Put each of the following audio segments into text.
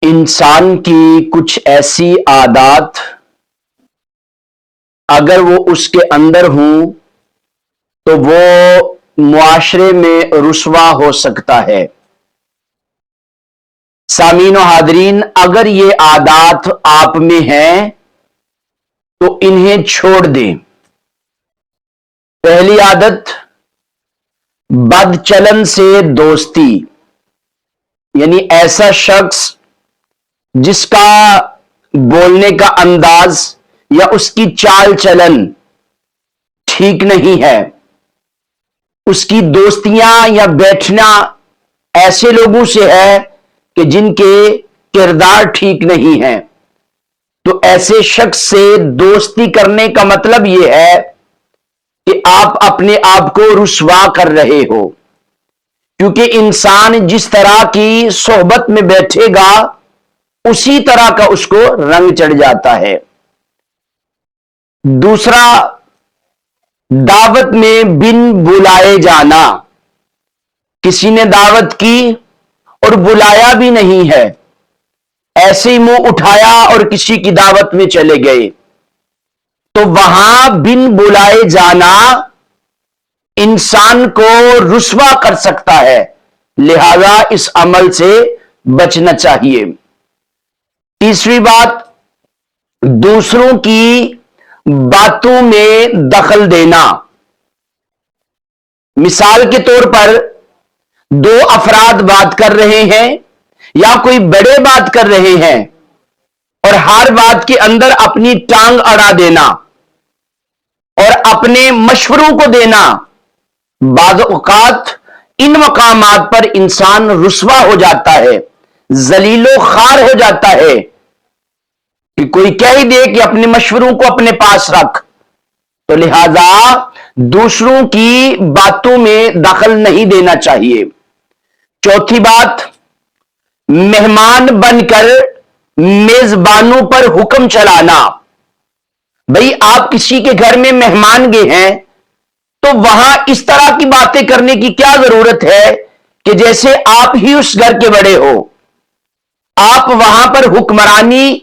انسان کی کچھ ایسی عادات اگر وہ اس کے اندر ہوں تو وہ معاشرے میں رسوا ہو سکتا ہے۔ سامعین و حاضرین، اگر یہ عادات آپ میں ہیں تو انہیں چھوڑ دیں۔ پہلی عادت، بد چلن سے دوستی، یعنی ایسا شخص جس کا بولنے کا انداز یا اس کی چال چلن ٹھیک نہیں ہے، اس کی دوستیاں یا بیٹھنا ایسے لوگوں سے ہے کہ جن کے کردار ٹھیک نہیں ہے، تو ایسے شخص سے دوستی کرنے کا مطلب یہ ہے کہ آپ اپنے آپ کو رسوا کر رہے ہو، کیونکہ انسان جس طرح کی صحبت میں بیٹھے گا اسی طرح کا اس کو رنگ چڑھ جاتا ہے۔ دوسرا، دعوت میں بن بلائے جانا، کسی نے دعوت کی اور بلایا بھی نہیں ہے، ایسے ہی منہ اٹھایا اور کسی کی دعوت میں چلے گئے، تو وہاں بن بلائے جانا انسان کو رسوا کر سکتا ہے، لہذا اس عمل سے بچنا چاہیے۔ تیسری بات، دوسروں کی باتوں میں دخل دینا۔ مثال کے طور پر دو افراد بات کر رہے ہیں یا کوئی بڑے بات کر رہے ہیں اور ہر بات کے اندر اپنی ٹانگ اڑا دینا اور اپنے مشوروں کو دینا، بعض اوقات ان مقامات پر انسان رسوا ہو جاتا ہے، ذلیل و خوار ہو جاتا ہے کہ کوئی کہہ ہی دے کہ اپنے مشوروں کو اپنے پاس رکھ، تو لہذا دوسروں کی باتوں میں دخل نہیں دینا چاہیے۔ چوتھی بات، مہمان بن کر میزبانوں پر حکم چلانا۔ بھئی آپ کسی کے گھر میں مہمان گئے ہیں تو وہاں اس طرح کی باتیں کرنے کی کیا ضرورت ہے کہ جیسے آپ ہی اس گھر کے بڑے ہو، آپ وہاں پر حکمرانی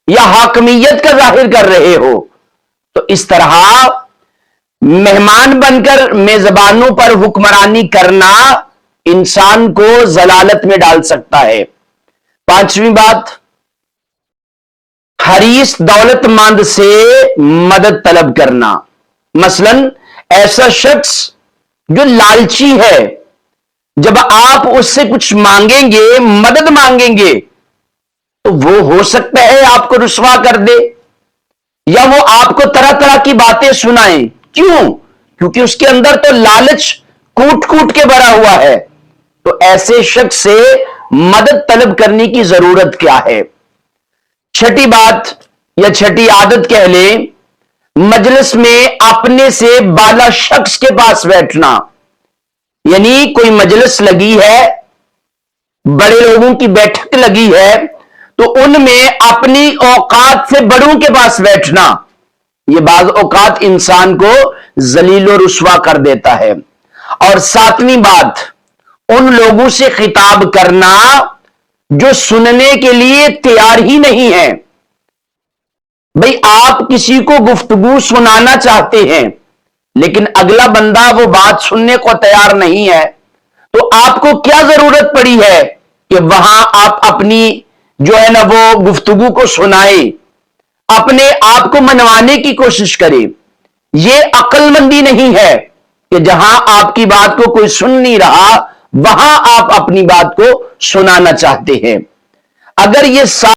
یا حاکمیت کا ظاہر کر رہے ہو، تو اس طرح مہمان بن کر میزبانوں پر حکمرانی کرنا انسان کو ضلالت میں ڈال سکتا ہے۔ پانچویں بات، حریص دولت مند سے مدد طلب کرنا۔ مثلا ایسا شخص جو لالچی ہے، جب آپ اس سے کچھ مانگیں گے، مدد مانگیں گے، تو وہ ہو سکتا ہے آپ کو رسوا کر دے یا وہ آپ کو طرح طرح کی باتیں سنائیں۔ کیوں؟ کیونکہ اس کے اندر تو لالچ کوٹ کوٹ کے بھرا ہوا ہے، تو ایسے شخص سے مدد طلب کرنے کی ضرورت کیا ہے؟ چھٹی بات یا چھٹی عادت کہہ لیں، مجلس میں اپنے سے بالا شخص کے پاس بیٹھنا، یعنی کوئی مجلس لگی ہے، بڑے لوگوں کی بیٹھک لگی ہے، تو ان میں اپنی اوقات سے بڑوں کے پاس بیٹھنا، یہ بعض اوقات انسان کو ذلیل و رسوا کر دیتا ہے۔ اور ساتویں بات، ان لوگوں سے خطاب کرنا جو سننے کے لیے تیار ہی نہیں ہے۔ بھئی آپ کسی کو گفتگو سنانا چاہتے ہیں لیکن اگلا بندہ وہ بات سننے کو تیار نہیں ہے، تو آپ کو کیا ضرورت پڑی ہے کہ وہاں آپ اپنی جو ہے نا وہ گفتگو کو سنائیں، اپنے آپ کو منوانے کی کوشش کریں۔ یہ عقل مندی نہیں ہے کہ جہاں آپ کی بات کو کوئی سن نہیں رہا وہاں آپ اپنی بات کو سنانا چاہتے ہیں۔ اگر یہ